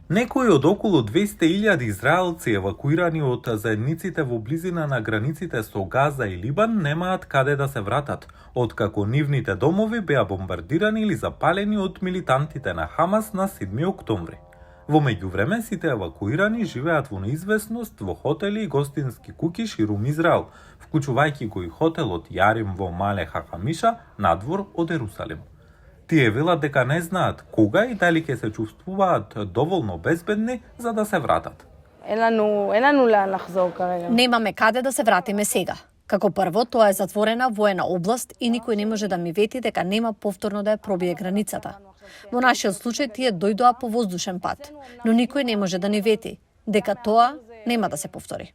Некои од околу 200.000 израелци евакуирани од заедниците во близина на границите со Газа и Либан немаат каде да се вратат, откако нивните домови беа бомбардирани или запалени од милитантите на Хамас на 7 октомври. Во меѓувреме, сите евакуирани живеат во неизвестност во хотели и гостински куќи ширум Израел, вклучувајќи го и хотелот Јарим во Мале Хахамиша, надвор од Ерусалим. Тие велат дека не знаат кога и дали ќе се чувствуваат доволно безбедни за да се вратат. Немаме каде да се вратиме сега. Како прво, тоа е затворена воена област и никој не може да ми вети дека нема повторно да ја пробие границата. Во нашиот случај тие дојдоа по воздушен пат, но никој не може да ни вети дека тоа нема да се повтори.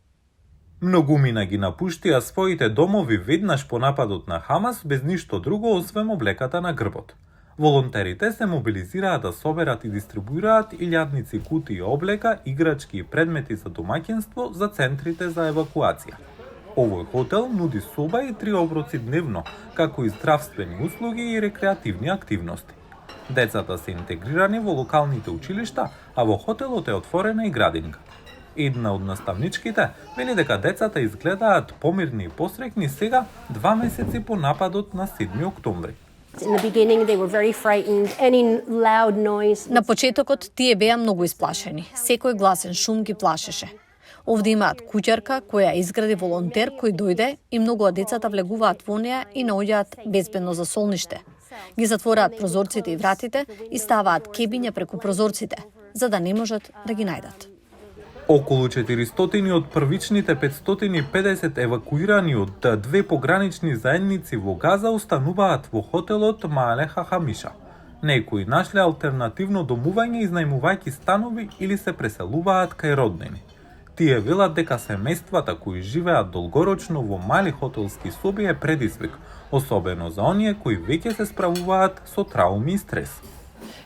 Многумина ги напуштија своите домови веднаш по нападот на Хамас без ништо друго освен облеката на грбот. Волонтерите се мобилизираат да соберат и дистрибуираат илјадници кутии облека, играчки и предмети за домаќинство за центрите за евакуација. Овој хотел нуди соба и 3 оброци дневно, како и здравствени услуги и рекреативни активности. Децата се интегрирани во локалните училишта, а во хотелот е отворена и градинка. Една од наставничките вели дека децата изгледаат помирни и посрекни сега, 2 месеци по нападот на 7 октомври. На почетокот тие беа многу исплашени. Секој гласен шум ги плашеше. Овде имаат куќарка која изгради волонтер кој дојде и многу од децата влегуваат во неа и наоѓаат безбедно за солниште. Ги затвораат прозорците и вратите и ставаат кебиња преку прозорците, за да не можат да ги најдат. Околу 400 од првичните 550 евакуирани од 2 погранични заедници во Газа остануваат во хотелот Мале Хахамиша. Некои нашле алтернативно домување изнајмувајќи станови или се преселуваат кај роднини. Тие велат дека семејствата кои живеат долгорочно во мали хотелски соби е предизвик, особено за оние кои веќе се справуваат со трауми и стрес.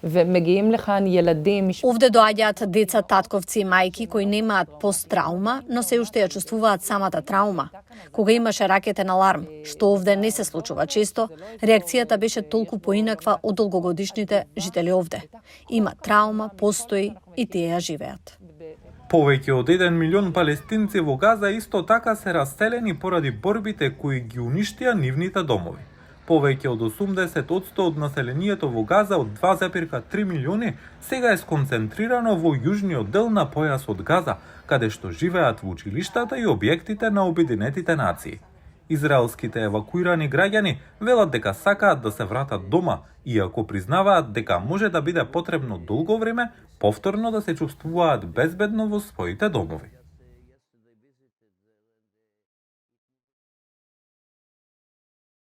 Овде доаѓаат деца, татковци и мајки кои немаат посттраума, но се уште ја чувствуваат самата траума. Кога имаше ракетен аларм, што овде не се случува често, реакцијата беше толку поинаква од долгогодишните жители овде. Има траума, постои и тие ја живеат. Повеќе од 1 милион палестинци во Газа исто така се раселени поради борбите кои ги уништија нивните домови. Повеќе од 80% од населението во Газа од 2,3 милиони сега е сконцентрирано во јужниот дел на појасот Газа, каде што живеат во училиштата и објектите на Обединетите нации. Израелските евакуирани граѓани велат дека сакаат да се вратат дома, иако признаваат дека може да биде потребно долго време повторно да се чувствуваат безбедно во своите домови.